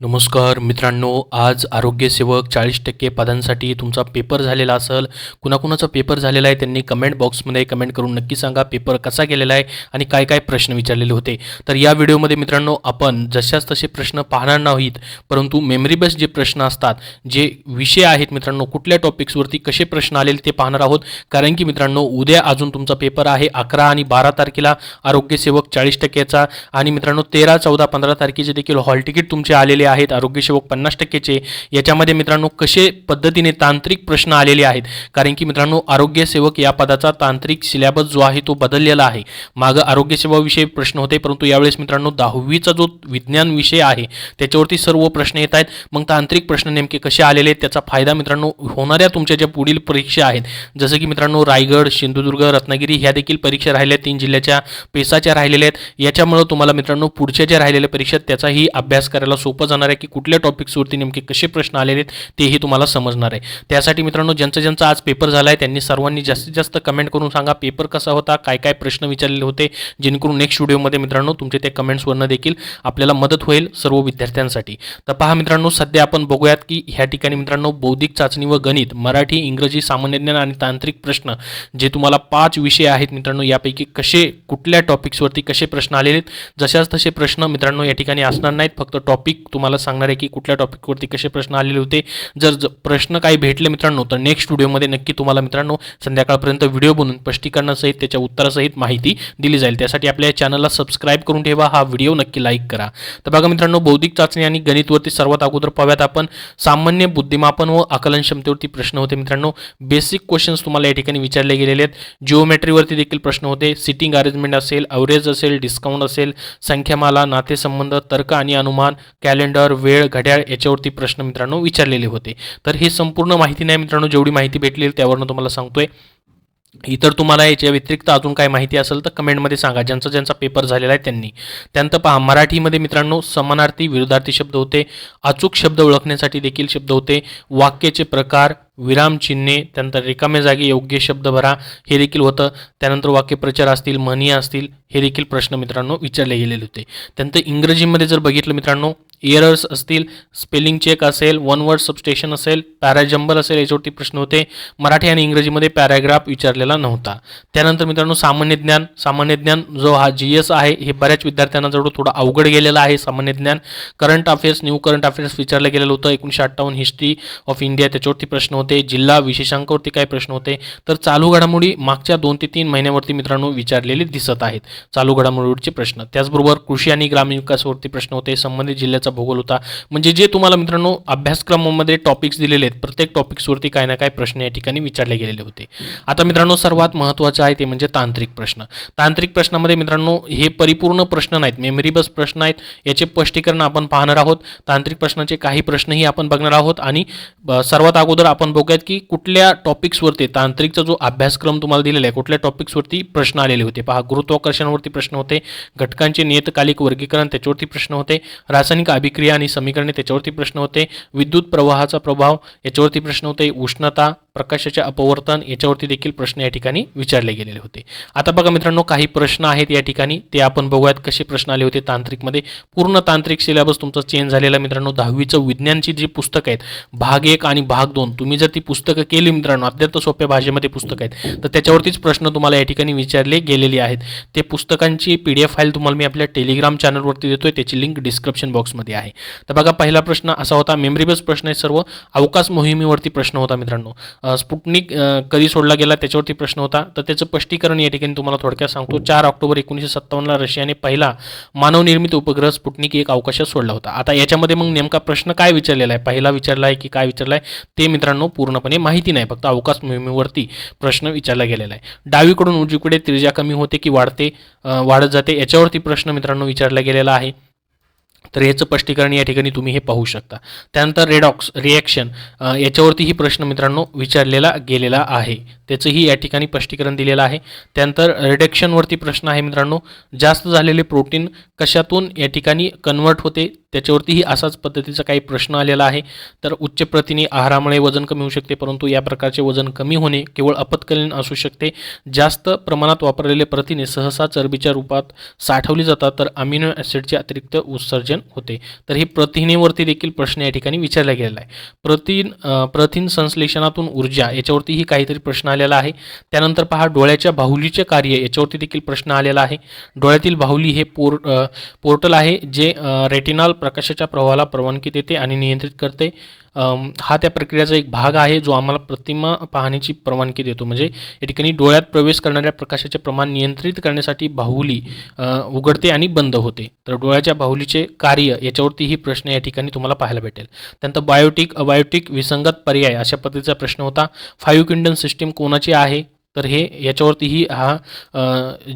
नमस्कार मित्रांनो, आज आरोग्यसेवक 40% पदांसाठी तुमचा पेपर झालेला असेल. कुणाकुणाचा पेपर झालेला आहे त्यांनी कमेंट बॉक्समध्ये कमेंट करून नक्की सांगा पेपर कसा गेलेला आहे आणि काय काय प्रश्न विचारलेले होते. तर या व्हिडिओमध्ये मित्रांनो आपण जशाच तसे प्रश्न पाहणार नाहीत, परंतु मेमरी बेस जे प्रश्न असतात, जे विषय आहेत मित्रांनो, कुठल्या टॉपिक्सवरती कसे प्रश्न आलेले ते पाहणार आहोत. कारण की मित्रांनो उद्या अजून तुमचा पेपर आहे 11 आणि 12 तारखेला आरोग्यसेवक 40%चा आणि मित्रांनो 13, 14, 15 तारखेचे देखील हॉल तिकीट तुमचे आलेले आहेत आरोग्यसेवक 50%चे. याच्यामध्ये मित्रांनो कसे पद्धतीने तांत्रिक प्रश्न आलेले आहेत, कारण की मित्रांनो आरोग्यसेवक या पदाचा तांत्रिक सिलेबस जो आहे तो बदललेला आहे. मागं आरोग्यसेवाविषयी प्रश्न होते, परंतु यावेळेस मित्रांनो 10वीचा जो विज्ञान विषय आहे त्याच्यावरती सर्व प्रश्न येत आहेत. मग तांत्रिक प्रश्न नेमके कसे आलेले आहेत त्याचा फायदा मित्रांनो होणाऱ्या तुमच्या ज्या पुढील परीक्षा आहेत, जसं की मित्रांनो रायगड, सिंधुदुर्ग, रत्नागिरी ह्या देखील परीक्षा राहिल्या 3 जिल्ह्याच्या पेसाच्या राहिलेल्या आहेत. याच्यामुळे तुम्हाला मित्रांनो पुढच्या ज्या राहिलेल्या परीक्षेत त्याचाही अभ्यास करायला सोपं जाणार आहे की कुठल्या टॉपिक्सवरती नेमके कसे प्रश्न आलेले आहेत तेही तुम्हाला समजणार आहे. त्यासाठी मित्रांनो ज्यांचा आज पेपर झाला आहे त्यांनी सर्वांनी जास्तीत जास्त कमेंट करून सांगा पेपर कसा होता, काय काय प्रश्न विचारलेले होते, जेणेकरून नेक्स्ट व्हिडिओमध्ये मित्रांनो तुमचे ते कमेंट्सवरनं देखील आपल्याला मदत होईल सर्व विद्यार्थ्यांसाठी. तर पहा मित्रांनो, सध्या आपण बघूयात की ह्या ठिकाणी मित्रांनो बौद्धिक चाचणी व गणित, मराठी, इंग्रजी, सामान्य ज्ञान आणि तांत्रिक प्रश्न जे तुम्हाला 5 विषय आहेत मित्रांनो, यापैकी कसे कुठल्या टॉपिक्सवरती कसे प्रश्न आलेले आहेत. जशाच तसे प्रश्न मित्रांनो या ठिकाणी असणार नाहीत, फक्त टॉपिक तुम्हाला सांगणार आहे की कुठल्या टॉपिकवरती कसे प्रश्न आलेले होते. जर प्रश्न काही भेटले मित्रांनो तर नेक्स्ट व्हिडिओमध्ये नक्की तुम्हाला मित्रांनो संध्याकाळपर्यंत व्हिडिओ बनवून स्पष्टीकरणासहित त्याच्या उत्तरासहित माहिती दिली जाईल. त्यासाठी आपल्या चॅनलला सबस्क्राईब करून ठेवा, हा व्हिडिओ नक्की लाईक करा. तर बघा मित्रांनो, बौद्धिक चाचणी आणि गणितवरती सर्वात अगोदर पाहूयात आपण सामान्य बुद्धिमापन व आकलन क्षमतेवरती प्रश्न होते मित्रांनो. बेसिक क्वेश्चन्स तुम्हाला या ठिकाणी विचारले गेलेले आहेत. जिओमेट्रीवरती देखील प्रश्न होते. सिटिंग अरेंजमेंट असेल, अवरेज असेल, डिस्काउंट असेल, संख्यामाला, नातेसंबंध, तर्क आणि अनुमान, कॅलेंडर, वेळ, घड्याळ याच्यावरती प्रश्न मित्रांनो विचारलेले होते. तर ही संपूर्ण माहिती नाही मित्रांनो, जेवढी माहिती भेटली त्यावरनं तुम्हाला सांगतोय. इतर तुम्हाला याच्या व्यतिरिक्त अजून काय माहिती असेल तर कमेंटमध्ये सांगा, ज्यांचा पेपर झालेला आहे त्यांनी. त्यानंतर पहा मराठीमध्ये मित्रांनो समानार्थी, विरुद्धार्थी शब्द होते. अचूक शब्द ओळखण्यासाठी देखील शब्द होते. वाक्याचे प्रकार, विरामचिन्हे, त्यानंतर रिकाम्या जागी योग्य शब्द भरा हे देखील होतं. त्यानंतर वाक्यप्रचार असतील, म्हणी असतील, हे देखील प्रश्न मित्रांनो विचारले गेलेले होते. त्यानंतर इंग्रजीमध्ये जर बघितलं मित्रांनो, एरर्स असतील, स्पेलिंग चेक असेल, वन वर्ड सबस्टेशन असेल, पॅराजंबल असेल, याच्यावरती प्रश्न होते. मराठी आणि इंग्रजीमध्ये पॅराग्राफ विचारलेला नव्हता. त्यानंतर मित्रांनो सामान्य ज्ञान जो हा GS आहे हे बऱ्याच विद्यार्थ्यांना जवळ थोडं अवघड गेलेलं आहे. सामान्य ज्ञान, current affairs, new current affairs विचारलं गेलेलं होतं. 1958 हिस्ट्री ऑफ इंडिया त्याच्यावरती प्रश्न होते. जिल्हा विशेषांकावरती काय प्रश्न होते, तर चालू घडामोडी मागच्या 2 ते 3 महिन्यावरती मित्रांनो विचारलेले दिसत आहेत चालू घडामोडीवरचे प्रश्न. त्याचबरोबर कृषी आणि ग्रामीण विकासावरती प्रश्न होते. संबंधित जिल्ह्याचा भूगोल होता. म्हणजे जे तुम्हाला मित्रांनो अभ्यासक्रमामध्ये टॉपिक्स दिलेले आहेत प्रत्येक टॉपिक्सवरती काय ना काय प्रश्न या ठिकाणी विचारले गेलेले होते. आता मित्रांनो सर्वात महत्त्वाचं आहे ते म्हणजे तांत्रिक प्रश्न. तांत्रिक प्रश्नामध्ये मित्रांनो हे परिपूर्ण प्रश्न नाहीत, मेमरी बस प्रश्न आहेत. याचे स्पष्टीकरण आपण पाहणार आहोत. तांत्रिक प्रश्नाचे काही प्रश्नही आपण बघणार आहोत आणि सर्वात अगोदर आपण बघूयात की कुठल्या टॉपिक्सवरती तांत्रिकचा जो अभ्यासक्रम तुम्हाला दिलेला आहे कुठल्या टॉपिक्सवरती प्रश्न आलेले होते. पहा गुरुत्वाकर्षणावरती प्रश्न होते. घटकांचे नियतकालिक वर्गीकरण त्याच्यावरती प्रश्न होते. रासायनिक अभिक्रिया आणि समीकरणे त्याच्यावरती प्रश्न होते. विद्युत प्रवाहाचा प्रभाव याच्यावरती प्रश्न होते. उष्णता, प्रकाशाचे अपवर्तन याच्यावरती देखील प्रश्न या ठिकाणी विचारले गेलेले होते. आता बघा मित्रांनो काही प्रश्न आहेत या ठिकाणी, ते आपण बघूयात कसे प्रश्न आले होते तांत्रिकमध्ये. पूर्ण तांत्रिक सिलेबस तुमचा चेंज झालेला मित्रांनो. 10वीचं विज्ञानची जी पुस्तकं आहेत भाग 1 आणि भाग 2, तुम्ही जर ती पुस्तकं केली मित्रांनो, अत्यंत सोप्या भाषेमध्ये पुस्तकं आहेत, तर त्याच्यावरतीच प्रश्न तुम्हाला या ठिकाणी विचारले गेलेले आहेत. ते पुस्तकांची PDF फाईल तुम्हाला मी आपल्या टेलिग्राम चॅनलवरती देतोय, त्याची लिंक डिस्क्रिप्शन बॉक्समध्ये आहे. तर बघा पहिला प्रश्न असा होता, मेमरी बेस प्रश्न आहे सर्व. अवकाश मोहिमेवरती प्रश्न होता मित्रांनो. स्पुटनिक कधी सोडला गेला त्याच्यावरती प्रश्न होता. तर त्याचं स्पष्टीकरण या ठिकाणी तुम्हाला थोडक्यात सांगतो. 4 ऑक्टोबर 1957ला रशियाने पहिला मानवनिर्मित उपग्रह स्पुटनिक 1 अवकाशात सोडला होता. आता याच्यामध्ये मग नेमका प्रश्न काय विचारलेला आहे, पहिला विचारला आहे की काय विचारला आहे ते मित्रांनो पूर्णपणे माहिती नाही, फक्त अवकाश मोहिमेवरती प्रश्न विचारला गेलेला आहे. डावीकडून उजवीकडे त्रिज्या कमी होते की वाढत जाते याच्यावरती प्रश्न मित्रांनो विचारला गेलेला आहे. तर याचं स्पष्टीकरण या ठिकाणी तुम्ही हे पाहू शकता. त्यानंतर रेडॉक्स रिॲक्शन याच्यावरतीही प्रश्न मित्रांनो विचारलेला गेलेला आहे, त्याचंही या ठिकाणी स्पष्टीकरण दिलेलं आहे. त्यानंतर रिडक्शनवरती प्रश्न आहे मित्रांनो. जास्त झालेले प्रोटीन कशातून या ठिकाणी कन्वर्ट होते त्याच्यावरतीही असाच पद्धतीचा काही प्रश्न आलेला आहे. तर उच्च प्रथिने आहारामुळे वजन कमी होऊ शकते, परंतु या प्रकारचे वजन कमी होणे केवळ आपत्कालीन असू शकते. जास्त प्रमाणात वापरलेले प्रथिने सहसा चरबीच्या रूपात साठवली जातात, तर अमिनो ॲसिडचे अतिरिक्त उत्सर्जन होते. तर हे प्रथिनेवरती देखील प्रश्न या ठिकाणी विचारला गेलेला आहे. प्रथिन संश्लेषणातून ऊर्जा याच्यावरतीही काहीतरी प्रश्न आलेला आहे. त्यानंतर पहा, डोळ्याच्या बाहुलीचे कार्य याच्यावरती देखील प्रश्न आलेला आहे. डोळ्यातील बाहुली हे पोर्टल आहे जे रेटिनॉल प्रकाशाच्या प्रवाहाला परवानगी देते आणि नियंत्रित करते. हा त्या प्रक्रियेचा एक भाग आहे जो आम्हाला प्रतिमा पाहण्याची परवानगी देतो. म्हणजे या ठिकाणी डोळ्यात प्रवेश करणाऱ्या प्रकाशाचे प्रमाण नियंत्रित करण्यासाठी बाहुली उघडते आणि बंद होते. तर डोळ्याच्या बाहुलीचे कार्य याच्यावरतीही प्रश्न या ठिकाणी तुम्हाला पाहायला भेटेल. त्यानंतर बायोटिक अबायोटिक विसंगत पर्याय अशा पद्धतीचा प्रश्न होता. 5 किंगडम सिस्टीम कोणाची आहे? तर हे याच्यावरतीही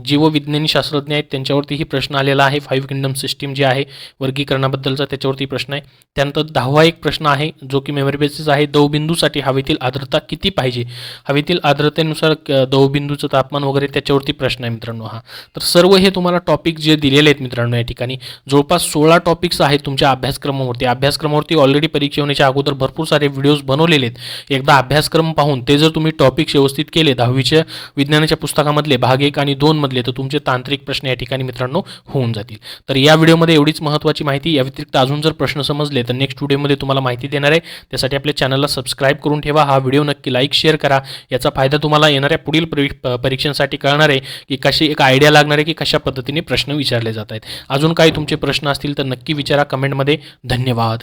जीवविज्ञानी शास्त्रज्ञ आहेत त्यांच्यावरतीही प्रश्न आलेला आहे. 5 किंगडम सिस्टीम जे आहे वर्गीकरणाबद्दलचा त्याच्यावरती प्रश्न आहे. त्यानंतर 10वा एक प्रश्न आहे जो की मेमरी बेसिस आहे. दवबिंदूसाठी हवेतील आर्द्रता किती पाहिजे? हवेतील आर्द्रतेनुसार दवबिंदूचं तापमान वगैरे त्याच्यावरती प्रश्न आहे मित्रांनो. तर सर्व हे तुम्हाला टॉपिक जे दिलेले आहेत मित्रांनो, या ठिकाणी जवळपास 16 टॉपिक्स आहेत तुमच्या अभ्यासक्रमावरती ऑलरेडी परीक्षा होण्याच्या अगोदर भरपूर सारे व्हिडिओज बनवलेले आहेत. एकदा अभ्यासक्रम पाहून ते जर तुम्ही टॉपिक्स व्यवस्थित केले 10वीच्या विज्ञानाच्या पुस्तकामधले भाग 1 आणि 2 मधले, तर तुमचे तांत्रिक प्रश्न या ठिकाणी मित्रांनो होऊन जातील. तर या व्हिडिओमध्ये एवढीच महत्त्वाची माहिती. या व्यतिरिक्त अजून जर प्रश्न समजले तर नेक्स्ट व्हिडिओमध्ये तुम्हाला माहिती देणार आहे. त्यासाठी आपल्या चॅनलला सबस्क्राईब करून ठेवा. हा व्हिडिओ नक्की लाईक शेअर करा. याचा फायदा तुम्हाला येणाऱ्या पुढील परीक्षांसाठी कळणार आहे की कशी एक आयडिया लागणार आहे की कशा पद्धतीने प्रश्न विचारले जात आहेत. अजून काही तुमचे प्रश्न असतील तर नक्की विचारा कमेंटमध्ये. धन्यवाद.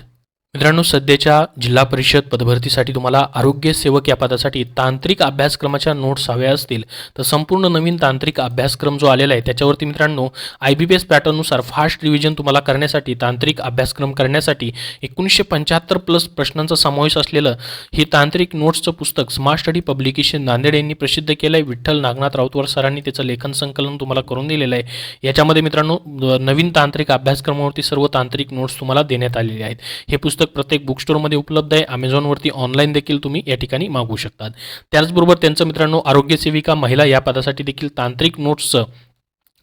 मित्रांनो, सध्याच्या जिल्हा परिषद पदभरतीसाठी तुम्हाला आरोग्य सेवक या पदासाठी तांत्रिक अभ्यासक्रमाच्या नोट्स हव्या असतील तर संपूर्ण नवीन तांत्रिक अभ्यासक्रम जो आलेला आहे त्याच्यावरती मित्रांनो IBPS पॅटर्ननुसार फास्ट रिव्हिजन तुम्हाला करण्यासाठी, तांत्रिक अभ्यासक्रम करण्यासाठी 1975+ प्रश्नांचा समावेश असलेलं हे तांत्रिक नोट्सचं पुस्तक स्मार्ट स्टडी पब्लिकेशन नांदेड यांनी प्रसिद्ध केलं आहे. विठ्ठल नागनाथ राऊतवर सरांनी त्याचं लेखन संकलन तुम्हाला करून दिलेलं आहे. याच्यामध्ये मित्रांनो नवीन तांत्रिक अभ्यासक्रमावरती सर्व तांत्रिक नोट्स तुम्हाला देण्यात आलेले आहेत. हे पुस्तक प्रत्येक बुक स्टोअरमध्ये उपलब्ध आहे. Amazonवरती ऑनलाईन देखील तुम्ही या ठिकाणी मागवू शकतात. त्याचबरोबर त्यांचं मित्रांनो आरोग्य सेविका महिला या पदासाठी देखील तांत्रिक नोट्सचं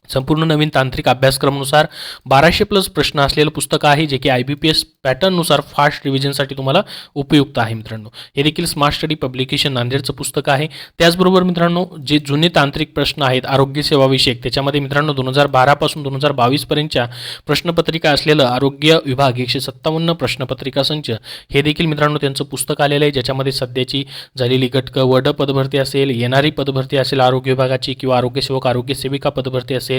संपूर्ण नवीन तांत्रिक अभ्यासक्रमानुसार 1200+ प्रश्न असलेलं पुस्तक आहे जे की IBPS पॅटर्ननुसार फास्ट रिव्हिजनसाठी तुम्हाला उपयुक्त आहे मित्रांनो. हे देखील स्मार्ट स्टडी पब्लिकेशन नांदेडचं पुस्तक आहे. त्याचबरोबर मित्रांनो जे जुने तांत्रिक प्रश्न आहेत आरोग्य सेवाविषयक, त्याच्यामध्ये मित्रांनो 2012 पासून 2022 पर्यंतच्या प्रश्नपत्रिका असलेलं आरोग्य विभाग 157 प्रश्नपत्रिका संच हे देखील मित्रांनो त्यांचं पुस्तक आलेलं आहे, ज्याच्यामध्ये सध्याची झालेली गटक वड पदभरती असेल, येणारी पदभरती असेल आरोग्य विभागाची किंवा आरोग्य सेवक आरोग्य सेविका पदभरती असेल,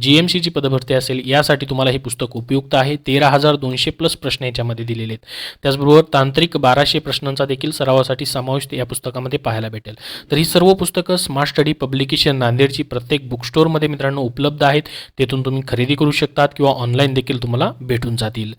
GMCची पदभरती असेल, यासाठी तुम्हाला हे पुस्तक उपयुक्त आहे. 13,200+ प्रश्न याच्यामध्ये दिलेले आहेत. त्याचबरोबर तांत्रिक 1200 प्रश्नांचा देखील सरावासाठी समावेश या पुस्तकामध्ये पाहायला भेटेल. तर ही सर्व पुस्तकं स्मार्ट स्टडी पब्लिकेशन नांदेडची प्रत्येक बुक स्टोअरमध्ये मित्रांनो उपलब्ध आहेत. तेथून तुम्ही खरेदी करू शकतात किंवा ऑनलाईन देखील तुम्हाला भेटून जातील.